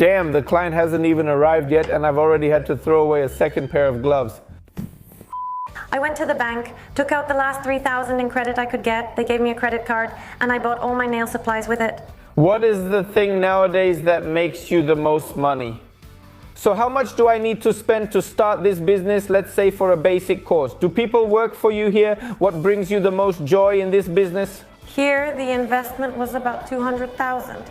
Damn, the client hasn't even arrived yet and I've already had to throw away a second pair of gloves. I went to the bank, took out the last 3,000 in credit I could get. They gave me a credit card and I bought all my nail supplies with it. What is the thing nowadays that makes you the most money? So how much do I need to spend to start this business, let's say for a basic course? Do people work for you here? What brings you the most joy in this business? Here, the investment was about 200,000.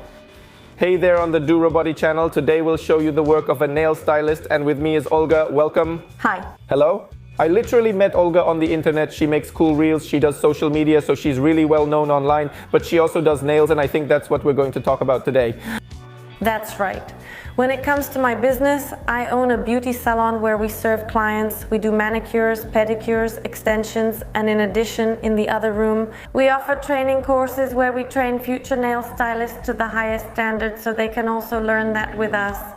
Hey there on the Do Roboty channel. Today we'll show you the work of a nail stylist, and with me is Olga. Welcome. Hi. Hello. I literally met Olga on the internet. She makes cool reels, she does social media, so she's really well known online, but she also does nails, and I think that's what we're going to talk about today. That's right. When it comes to my business, I own a beauty salon where we serve clients. We do manicures, pedicures, extensions, and in addition, in the other room, we offer training courses where we train future nail stylists to the highest standards so they can also learn that with us.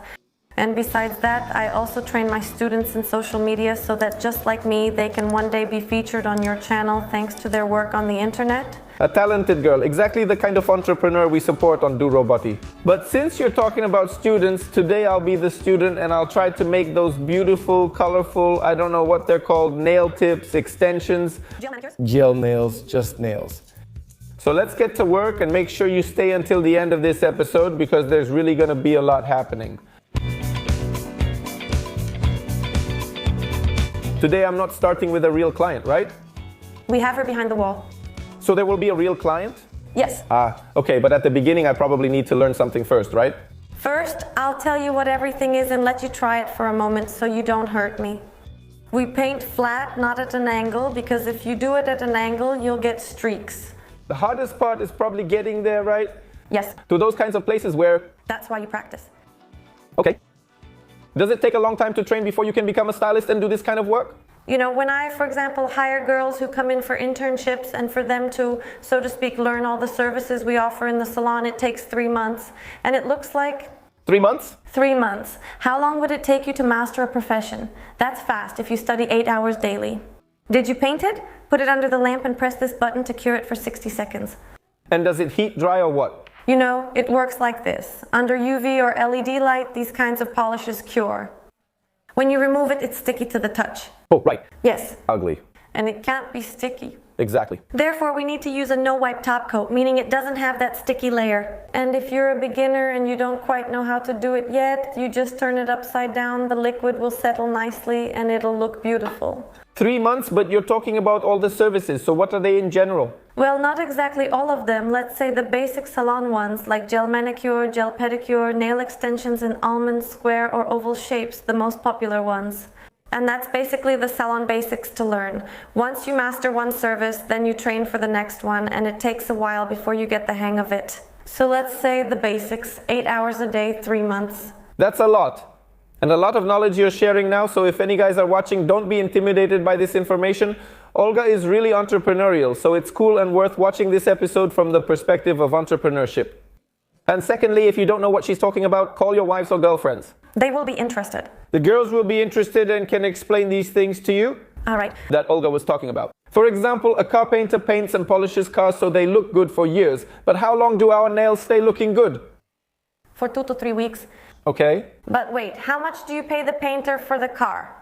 And besides that, I also train my students in social media so that just like me, they can one day be featured on your channel thanks to their work on the internet. A talented girl, exactly the kind of entrepreneur we support on Do Roboty. But since you're talking about students, today I'll be the student and I'll try to make those beautiful, colorful, I don't know what they're called, nail tips, extensions. Gel manicures? Gel nails, just nails. So let's get to work and make sure you stay until the end of this episode because there's really going to be a lot happening. Today I'm not starting with a real client, right? We have her behind the wall. So there will be a real client? Yes. Okay, but at the beginning I probably need to learn something first, right? First, I'll tell you what everything is and let you try it for a moment so you don't hurt me. We paint flat, not at an angle, because if you do it at an angle, you'll get streaks. The hardest part is probably getting there, right? Yes. To those kinds of places where... That's why you practice. Okay. Does it take a long time to train before you can become a stylist and do this kind of work? You know, when I, for example, hire girls who come in for internships and for them to, so to speak, learn all the services we offer in the salon, it takes 3 months. And it looks like... 3 months? 3 months. How long would it take you to master a profession? That's fast if you study 8 hours daily. Did you paint it? Put it under the lamp and press this button to cure it for 60 seconds. And does it heat dry or what? You know, it works like this. Under UV or LED light, these kinds of polishes cure. When you remove it, it's sticky to the touch. Oh, right. Yes. Ugly. And it can't be sticky. Exactly. Therefore, we need to use a no-wipe top coat, meaning it doesn't have that sticky layer. And if you're a beginner and you don't quite know how to do it yet, you just turn it upside down, the liquid will settle nicely and it'll look beautiful. 3 months, but you're talking about all the services, so what are they in general? Well, not exactly all of them. Let's say the basic salon ones, like gel manicure, gel pedicure, nail extensions in almond, square, or oval shapes, the most popular ones. And that's basically the salon basics to learn. Once you master one service, then you train for the next one, and it takes a while before you get the hang of it. So let's say the basics, 8 hours a day, 3 months. That's a lot. And a lot of knowledge you're sharing now, so if any guys are watching, don't be intimidated by this information. Olga is really entrepreneurial, so it's cool and worth watching this episode from the perspective of entrepreneurship. And secondly, if you don't know what she's talking about, call your wives or girlfriends. They will be interested. The girls will be interested and can explain these things to you. All right. That Olga was talking about. For example, a car painter paints and polishes cars so they look good for years. But how long do our nails stay looking good? For 2 to 3 weeks. Okay. But wait, how much do you pay the painter for the car?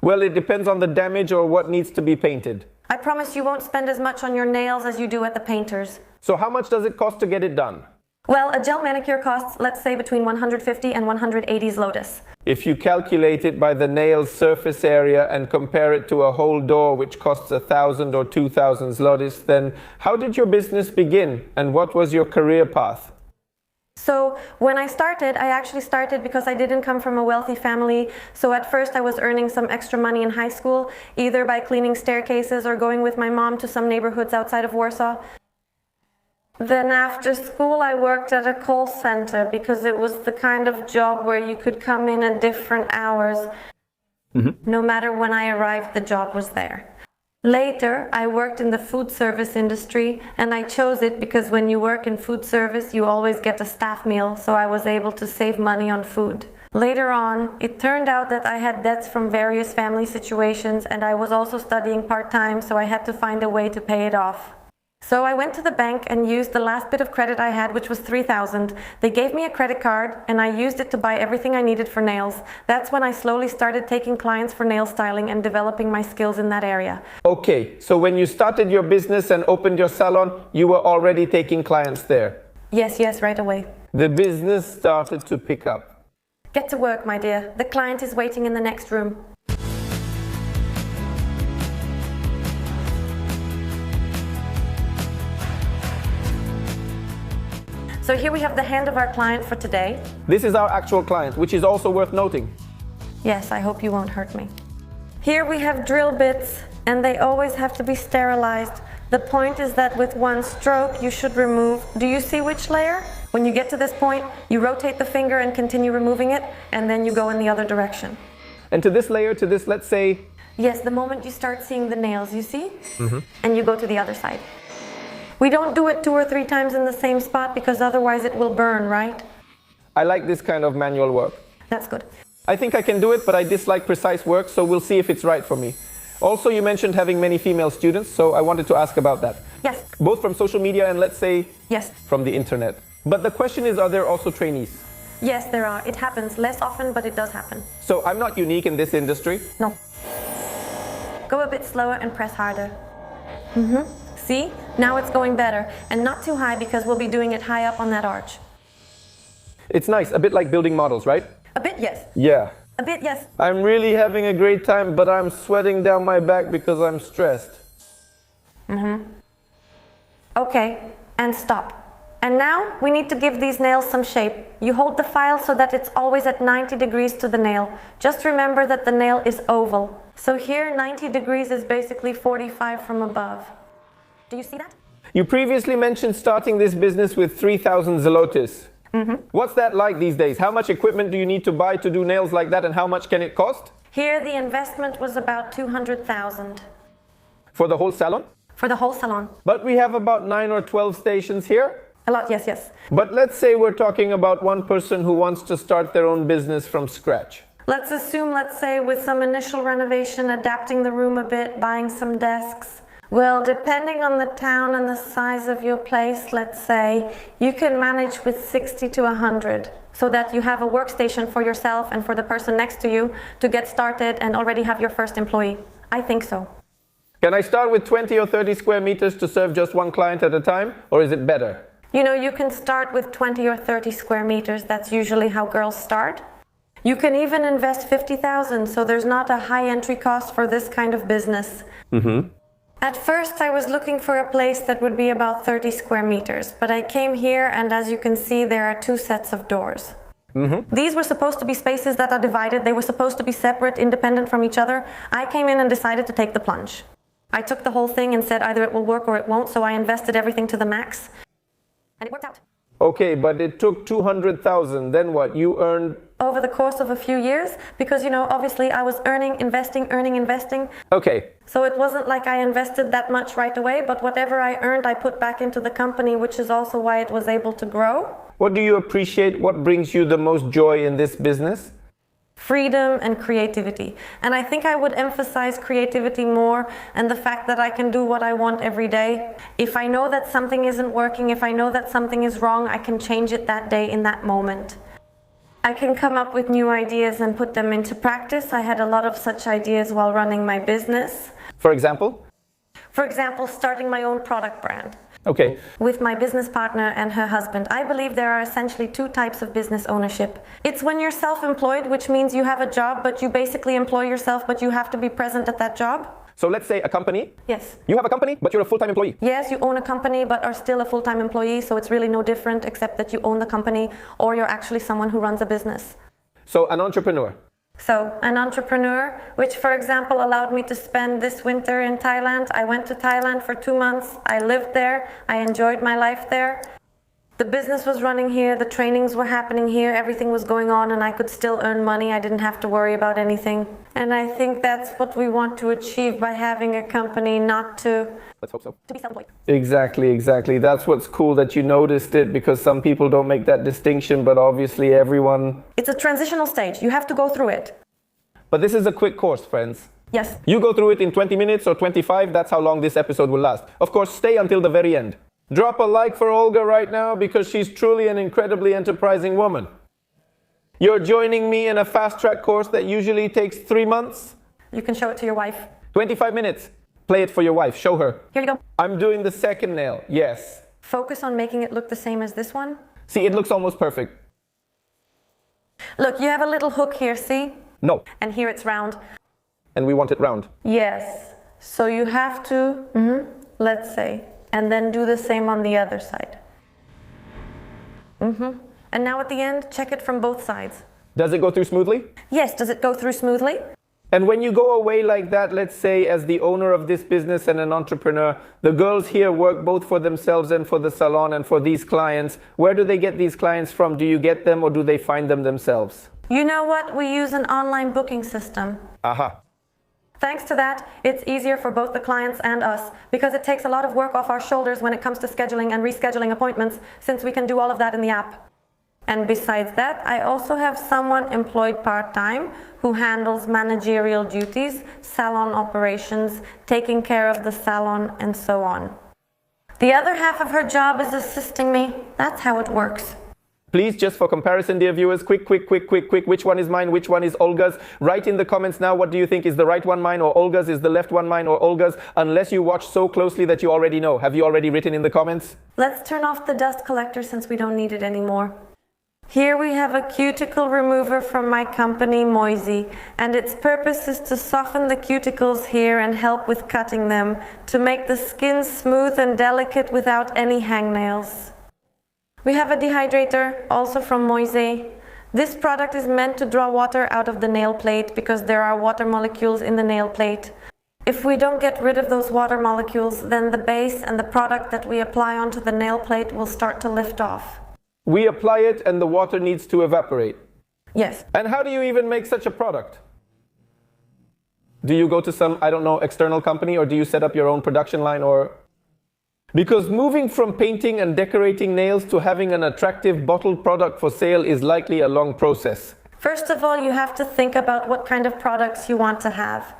Well, it depends on the damage or what needs to be painted. I promise you won't spend as much on your nails as you do at the painter's. So how much does it cost to get it done? Well, a gel manicure costs, let's say, between 150 and 180 zlotys. If you calculate it by the nail's surface area and compare it to a whole door which costs 1,000 or 2,000 zlotys, then how did your business begin and what was your career path? So when I started, I actually started because I didn't come from a wealthy family. So at first I was earning some extra money in high school, either by cleaning staircases or going with my mom to some neighborhoods outside of Warsaw. Then after school I worked at a call center because it was the kind of job where you could come in at different hours. No matter when I arrived, the job was there. Later, I worked in the food service industry, and I chose it because when you work in food service, you always get a staff meal, so I was able to save money on food. Later on, it turned out that I had debts from various family situations, and I was also studying part-time, so I had to find a way to pay it off. So I went to the bank and used the last bit of credit I had, which was 3,000. They gave me a credit card and I used it to buy everything I needed for nails. That's when I slowly started taking clients for nail styling and developing my skills in that area. Okay, so when you started your business and opened your salon, you were already taking clients there? Yes, right away. The business started to pick up. Get to work, my dear. The client is waiting in the next room. So here we have the hand of our client for today. This is our actual client, which is also worth noting. Yes, I hope you won't hurt me. Here we have drill bits, and they always have to be sterilized. The point is that with one stroke, you should remove, do you see which layer? When you get to this point, you rotate the finger and continue removing it, and then you go in the other direction. And to this layer, to this, let's say... Yes, the moment you start seeing the nails, you see? And you go to the other side. We don't do it 2 or 3 times in the same spot because otherwise it will burn, right? I like this kind of manual work. That's good. I think I can do it, but I dislike precise work, so we'll see if it's right for me. Also, you mentioned having many female students, so I wanted to ask about that. Yes. Both from social media and, let's say, Yes. from the internet. But the question is, are there also trainees? Yes, there are. It happens less often, but it does happen. So I'm not unique in this industry? No. Go a bit slower and press harder. See? Now it's going better. And not too high because we'll be doing it high up on that arch. It's nice, a bit like building models, right? A bit, yes. Yeah. A bit, yes. I'm really having a great time, but I'm sweating down my back because I'm stressed. Okay, and stop. And now we need to give these nails some shape. You hold the file so that it's always at 90 degrees to the nail. Just remember that the nail is oval. So here 90 degrees is basically 45 from above. Do you see that? You previously mentioned starting this business with 3,000 zlotys. What's that like these days? How much equipment do you need to buy to do nails like that, and how much can it cost? Here the investment was about 200,000. For the whole salon? For the whole salon. But we have about 9 or 12 stations here. A lot, yes. But let's say we're talking about one person who wants to start their own business from scratch. Let's assume, let's say, with some initial renovation, adapting the room a bit, buying some desks. Well, depending on the town and the size of your place, let's say, you can manage with 60 to 100, so that you have a workstation for yourself and for the person next to you to get started and already have your first employee. I think so. Can I start with 20 or 30 square meters to serve just one client at a time, or is it better? You know, you can start with 20 or 30 square meters. That's usually how girls start. You can even invest 50,000, so there's not a high entry cost for this kind of business. At first, I was looking for a place that would be about 30 square meters, but I came here and as you can see, there are 2 sets of doors. These were supposed to be spaces that are divided. They were supposed to be separate, independent from each other. I came in and decided to take the plunge. I took the whole thing and said either it will work or it won't, so I invested everything to the max. And it worked out. Okay, but it took 200,000. Then what? You earned... Over the course of a few years, because, you know, obviously I was earning, investing. Okay. So it wasn't like I invested that much right away, but whatever I earned, I put back into the company, which is also why it was able to grow. What do you appreciate? What brings you the most joy in this business? Freedom and creativity. And I think I would emphasize creativity more and the fact that I can do what I want every day. If I know that something isn't working, if I know that something is wrong, I can change it that day in that moment. I can come up with new ideas and put them into practice. I had a lot of such ideas while running my business. For example? For example, starting my own product brand. Okay. With my business partner and her husband. I believe there are essentially 2 types of business ownership. It's when you're self-employed, which means you have a job, but you basically employ yourself, but you have to be present at that job. So let's say a company. Yes. You have a company, but you're a full-time employee. Yes, you own a company, but are still a full-time employee, so it's really no different except that you own the company or you're actually someone who runs a business. So an entrepreneur. So, an entrepreneur, which for example allowed me to spend this winter in Thailand. I went to Thailand for 2 months. I lived there. I enjoyed my life there. The business was running here. The trainings were happening here. Everything was going on and I could still earn money. I didn't have to worry about anything. And I think that's what we want to achieve by having a company, not to... Let's hope so. To be self-employed. Exactly. That's what's cool that you noticed it, because some people don't make that distinction, but obviously everyone... It's a transitional stage. You have to go through it. But this is a quick course, friends. Yes. You go through it in 20 minutes or 25, that's how long this episode will last. Of course, stay until the very end. Drop a like for Olga right now because she's truly an incredibly enterprising woman. You're joining me in a fast-track course that usually takes 3 months. You can show it to your wife. 25 minutes. Play it for your wife. Show her. Here you go. I'm doing the second nail. Yes. Focus on making it look the same as this one. See, it looks almost perfect. Look, you have a little hook here, see? No. And here it's round. And we want it round. Yes. So you have to, let's say, and then do the same on the other side. And now at the end, check it from both sides. Does it go through smoothly? Yes, does it go through smoothly? And when you go away like that, let's say as the owner of this business and an entrepreneur, the girls here work both for themselves and for the salon and for these clients. Where do they get these clients from? Do you get them or do they find them themselves? You know what? We use an online booking system. Aha. Thanks to that, it's easier for both the clients and us because it takes a lot of work off our shoulders when it comes to scheduling and rescheduling appointments, since we can do all of that in the app. And besides that, I also have someone employed part-time who handles managerial duties, salon operations, taking care of the salon, and so on. The other half of her job is assisting me. That's how it works. Please, just for comparison, dear viewers, quick. Which one is mine? Which one is Olga's? Write in the comments now, what do you think? Is the right one mine or Olga's? Is the left one mine or Olga's? Unless you watch so closely that you already know. Have you already written in the comments? Let's turn off the dust collector since we don't need it anymore. Here we have a cuticle remover from my company, Moisey, and its purpose is to soften the cuticles here and help with cutting them, to make the skin smooth and delicate without any hangnails. We have a dehydrator, also from Moisey. This product is meant to draw water out of the nail plate because there are water molecules in the nail plate. If we don't get rid of those water molecules, then the base and the product that we apply onto the nail plate will start to lift off. We apply it and the water needs to evaporate. Yes. And how do you even make such a product? Do you go to some, I don't know, external company, or do you set up your own production line, or? Because moving from painting and decorating nails to having an attractive bottled product for sale is likely a long process. First of all, you have to think about what kind of products you want to have.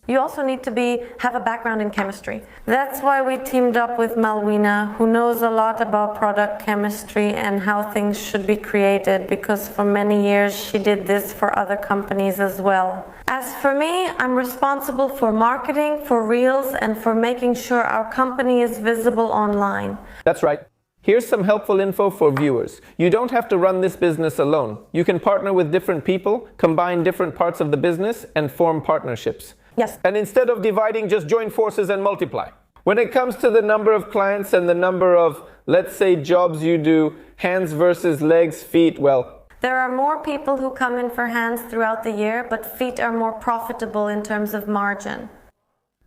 You also need to have a background in chemistry. That's why we teamed up with Malwina, who knows a lot about product chemistry and how things should be created, because for many years she did this for other companies as well. As for me, I'm responsible for marketing, for reels, and for making sure our company is visible online. That's right. Here's some helpful info for viewers. You don't have to run this business alone. You can partner with different people, combine different parts of the business, and form partnerships. Yes. And instead of dividing, just join forces and multiply. When it comes to the number of clients and the number of, let's say, jobs you do, hands versus legs, feet, well, there are more people who come in for hands throughout the year, but feet are more profitable in terms of margin.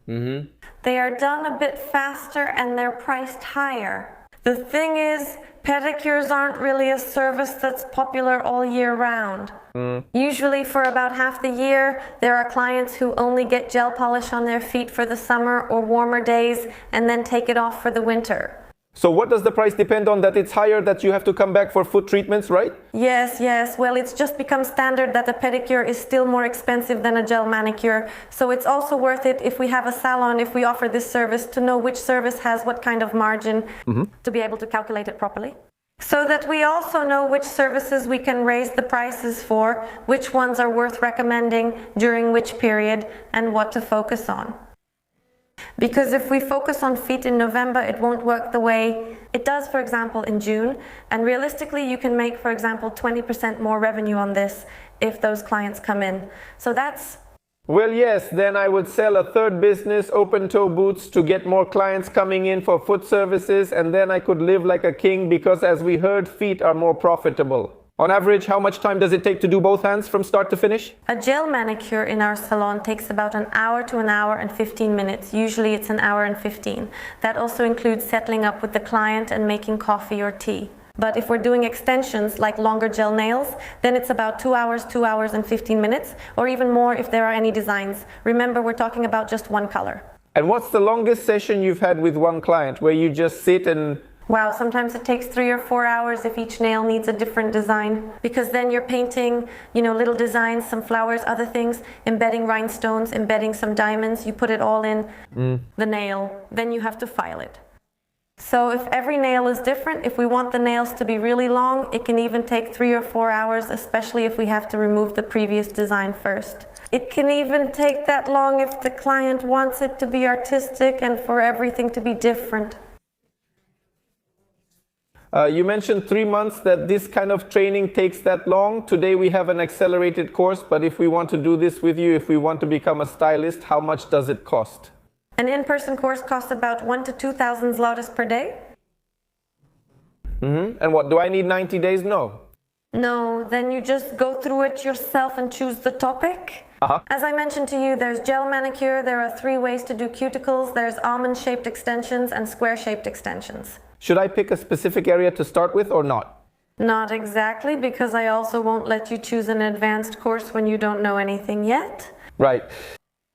They are done a bit faster and they're priced higher. The thing is, pedicures aren't really a service that's popular all year round. Usually for about half the year, there are clients who only get gel polish on their feet for the summer or warmer days and then take it off for the winter. So what does the price depend on? That it's higher, that you have to come back for foot treatments, right? Yes. Well, it's just become standard that a pedicure is still more expensive than a gel manicure. So it's also worth it if we have a salon, if we offer this service, to know which service has what kind of margin to be able to calculate it properly. So that we also know which services we can raise the prices for, which ones are worth recommending during which period, and what to focus on. Because if we focus on feet in November, it won't work the way it does, for example, in June. And realistically, you can make, for example, 20% more revenue on this if those clients come in. So that's... Well, yes, then I would sell a third business, open-toe boots, to get more clients coming in for foot services, and then I could live like a king because, as we heard, feet are more profitable. On average, how much time does it take to do both hands from start to finish? A gel manicure in our salon takes about an hour to an hour and 15 minutes. Usually it's an hour and 15. That also includes settling up with the client and making coffee or tea. But if we're doing extensions like longer gel nails, then it's about 2 hours and 15 minutes, or even more if there are any designs. Remember, we're talking about just one color. And what's the longest session you've had with one client where you just sit and Wow, sometimes it takes 3 or 4 hours if each nail needs a different design. Because then you're painting, little designs, some flowers, other things, embedding rhinestones, embedding some diamonds. You put it all in the nail. Then you have to file it. So if every nail is different, if we want the nails to be really long, it can even take 3 or 4 hours, especially if we have to remove the previous design first. It can even take that long if the client wants it to be artistic and for everything to be different. You mentioned 3 months that this kind of training takes that long. Today we have an accelerated course, but if we want to do this with you, if we want to become a stylist, how much does it cost? An in-person course costs about 1,000 to 2,000 zlotys per day. And what, do I need 90 days? No. No, then you just go through it yourself and choose the topic. As I mentioned to you, there's gel manicure, there are 3 ways to do cuticles, there's almond-shaped extensions and square-shaped extensions. Should I pick a specific area to start with or not? Not exactly, because I also won't let you choose an advanced course when you don't know anything yet. Right.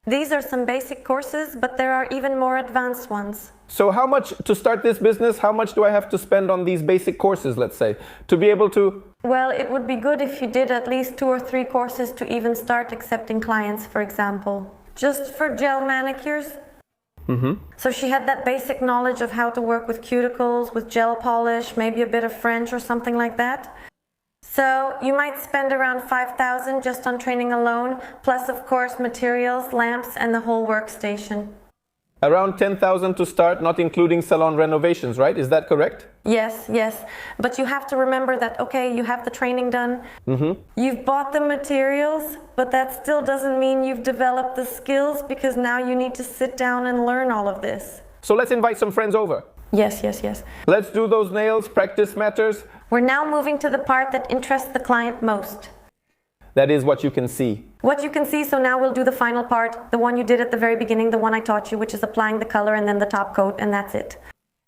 These are some basic courses, but there are even more advanced ones. So how much, to start this business, how much do I have to spend on these basic courses, let's say, to be able to... Well, it would be good if you did at least 2 or 3 courses to even start accepting clients, for example. Just for gel manicures. So she had that basic knowledge of how to work with cuticles, with gel polish, maybe a bit of French or something like that. So you might spend around 5,000 just on training alone, plus of course materials, lamps and the whole workstation. Around 10,000 to start, not including salon renovations, right? Is that correct? Yes, yes. But you have to remember that, okay, you have the training done. You've bought the materials, but that still doesn't mean you've developed the skills, because now you need to sit down and learn all of this. So let's invite some friends over. Yes, yes, yes. Let's do those nails. Practice matters. We're now moving to the part that interests the client most. That is what you can see. What you can see, so now we'll do the final part, the one you did at the very beginning, the one I taught you, which is applying the color and then the top coat, and that's it.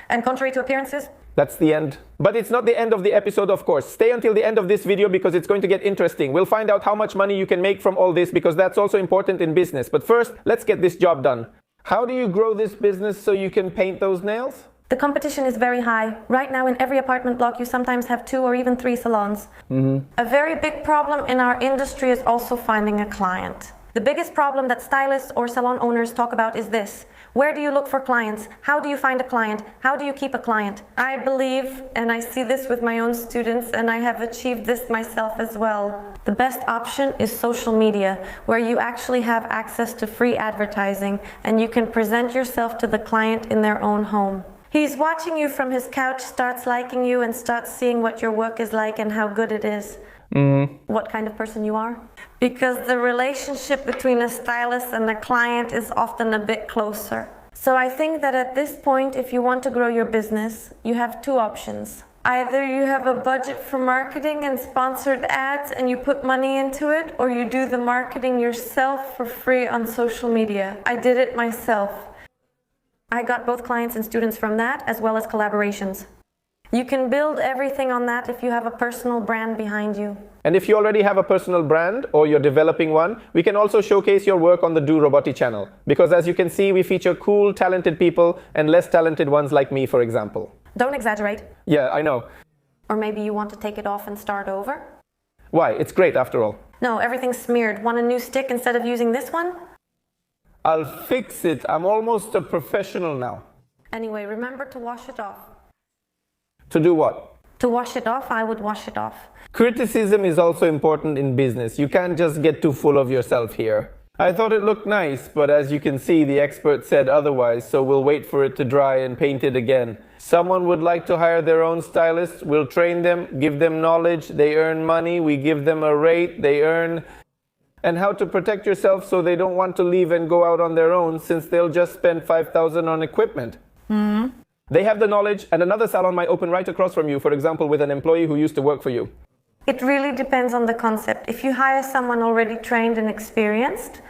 And contrary to appearances, that's the end. But it's not the end of the episode, of course. Stay until the end of this video because it's going to get interesting. We'll find out how much money you can make from all this, because that's also important in business. But first, let's get this job done. How do you grow this business so you can paint those nails? The competition is very high. Right now in every apartment block you sometimes have 2 or even 3 salons. A very big problem in our industry is also finding a client. The biggest problem that stylists or salon owners talk about is this. Where do you look for clients? How do you find a client? How do you keep a client? I believe, and I see this with my own students, and I have achieved this myself as well. The best option is social media, where you actually have access to free advertising and you can present yourself to the client in their own home. He's watching you from his couch, starts liking you, and starts seeing what your work is like and how good it is. What kind of person you are. Because the relationship between a stylist and a client is often a bit closer. So I think that at this point, if you want to grow your business, you have 2 options. Either you have a budget for marketing and sponsored ads and you put money into it, or you do the marketing yourself for free on social media. I did it myself. I got both clients and students from that, as well as collaborations. You can build everything on that if you have a personal brand behind you. And if you already have a personal brand or you're developing one, we can also showcase your work on the Do Roboty channel. Because as you can see, we feature cool, talented people and less talented ones like me, for example. Don't exaggerate. Yeah, I know. Or maybe you want to take it off and start over? Why? It's great after all. No, everything's smeared. Want a new stick instead of using this one? I'll fix it. I'm almost a professional now. Anyway, remember to wash it off. To do what? To wash it off, I would wash it off. Criticism is also important in business. You can't just get too full of yourself here. I thought it looked nice, but as you can see, the expert said otherwise, so we'll wait for it to dry and paint it again. Someone would like to hire their own stylist. We'll train them, give them knowledge, they earn money, we give them a rate, they earn... And how to protect yourself so they don't want to leave and go out on their own, since they'll just spend 5,000 on equipment. They have the knowledge, and another salon might open right across from you, for example, with an employee who used to work for you. It really depends on the concept. If you hire someone already trained and experienced,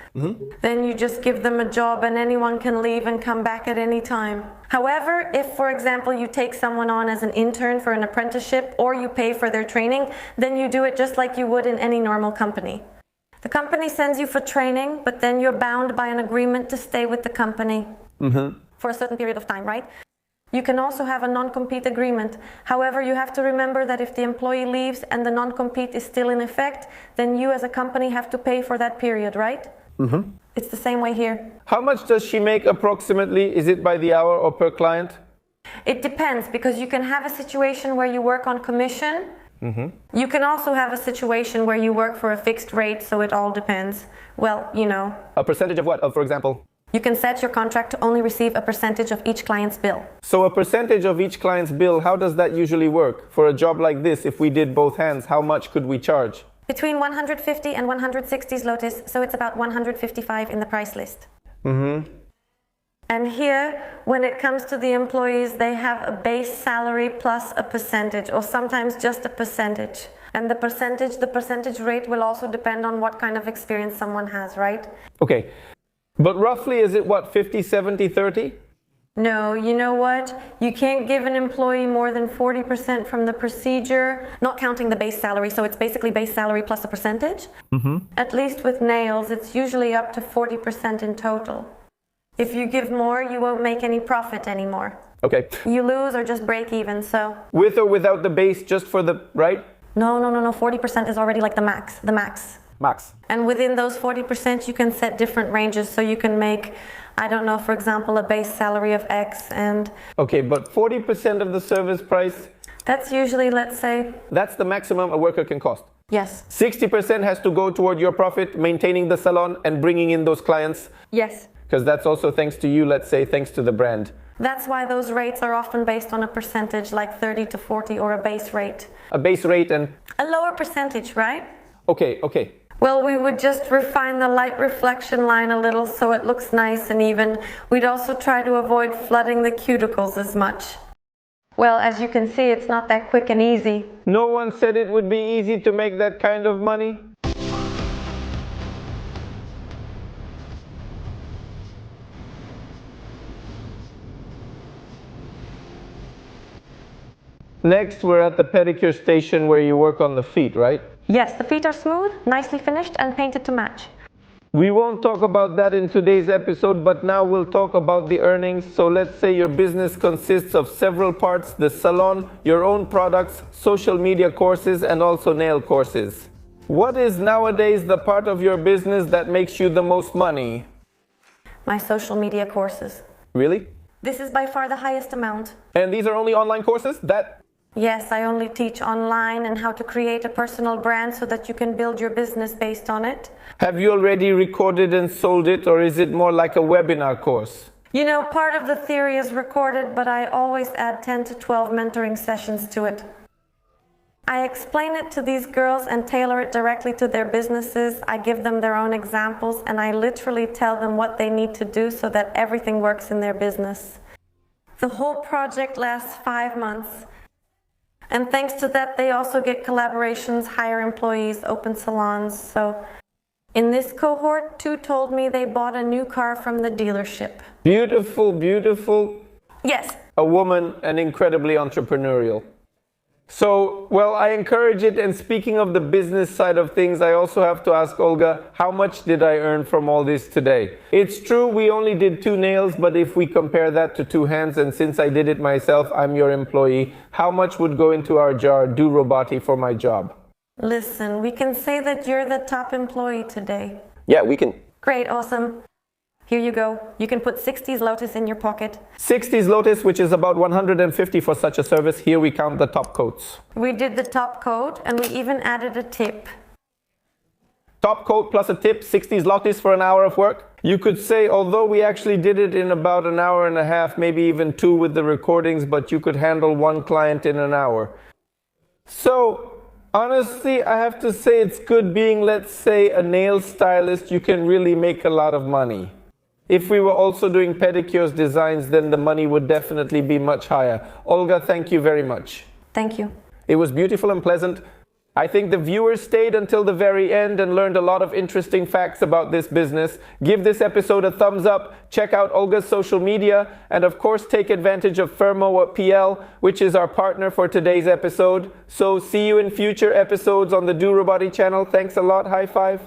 then you just give them a job and anyone can leave and come back at any time. However, if, for example, you take someone on as an intern for an apprenticeship or you pay for their training, then you do it just like you would in any normal company. The company sends you for training, but then you're bound by an agreement to stay with the company for a certain period of time, right? You can also have a non-compete agreement. However, you have to remember that if the employee leaves and the non-compete is still in effect, then you as a company have to pay for that period, right? Mm-hmm. It's the same way here. How much does she make approximately? Is it by the hour or per client? It depends, because you can have a situation where you work on commission. Mm-hmm. You can also have a situation where you work for a fixed rate, so it all depends. Well, you know. A percentage of what, for example? You can set your contract to only receive a percentage of each client's bill. So a percentage of each client's bill, how does that usually work? For a job like this, if we did both hands, how much could we charge? Between 150 and 160 zlotys, so it's about 155 in the price list. Mm-hmm. And here, when it comes to the employees, they have a base salary plus a percentage, or sometimes just a percentage. And the percentage rate will also depend on what kind of experience someone has, right? Okay. But roughly, is it what, 50, 70, 30? No, you know what? You can't give an employee more than 40% from the procedure, not counting the base salary, so it's basically base salary plus a percentage. Mm-hmm. At least with nails, it's usually up to 40% in total. If you give more, you won't make any profit anymore. Okay. You lose or just break even, so. With or without the base, just for the, right? No, 40% is already like the max. Max. And within those 40%, you can set different ranges, so you can make, I don't know, for example, a base salary of X and... Okay, but 40% of the service price? That's usually, let's say... That's the maximum a worker can cost? Yes. 60% has to go toward your profit, maintaining the salon and bringing in those clients? Yes. Because that's also thanks to you, let's say, thanks to the brand. That's why those rates are often based on a percentage, like 30 to 40, or a base rate. A base rate and... A lower percentage, right? Okay. Well, we would just refine the light reflection line a little so it looks nice and even. We'd also try to avoid flooding the cuticles as much. Well, as you can see, it's not that quick and easy. No one said it would be easy to make that kind of money. Next, we're at the pedicure station where you work on the feet, right? Yes, the feet are smooth, nicely finished, and painted to match. We won't talk about that in today's episode, but now we'll talk about the earnings. So let's say your business consists of several parts: the salon, your own products, social media courses, and also nail courses. What is nowadays the part of your business that makes you the most money? My social media courses. Really? This is by far the highest amount. And these are only online courses? Yes, I only teach online and how to create a personal brand so that you can build your business based on it. Have you already recorded and sold it, or is it more like a webinar course? You know, part of the theory is recorded, but I always add 10 to 12 mentoring sessions to it. I explain it to these girls and tailor it directly to their businesses. I give them their own examples, and I literally tell them what they need to do so that everything works in their business. The whole project lasts 5 months. And thanks to that, they also get collaborations, hire employees, open salons. So in this cohort, 2 told me they bought a new car from the dealership. Beautiful. Yes. A woman and incredibly entrepreneurial. So, well, I encourage it. And speaking of the business side of things, I also have to ask Olga, how much did I earn from all this today? It's true, we only did 2 nails, but if we compare that to 2 hands, and since I did it myself, I'm your employee, how much would go into our jar, do Robati for my job? Listen, we can say that you're the top employee today. Yeah, we can. Great, awesome. Here you go. You can put 60 zlotys in your pocket. 60 zlotys, which is about 150 for such a service. Here we count the top coats. We did the top coat, and we even added a tip. Top coat plus a tip, 60 zlotys for an hour of work. You could say, although we actually did it in about an hour and a half, maybe even 2 with the recordings, but you could handle 1 client in an hour. So, honestly, I have to say it's good being, let's say, a nail stylist. You can really make a lot of money. If we were also doing pedicures, designs, then the money would definitely be much higher. Olga, thank you very much. Thank you. It was beautiful and pleasant. I think the viewers stayed until the very end and learned a lot of interesting facts about this business. Give this episode a thumbs up, check out Olga's social media, and of course take advantage of Firmo.pl, which is our partner for today's episode. So see you in future episodes on the Do Robati channel. Thanks a lot. High five.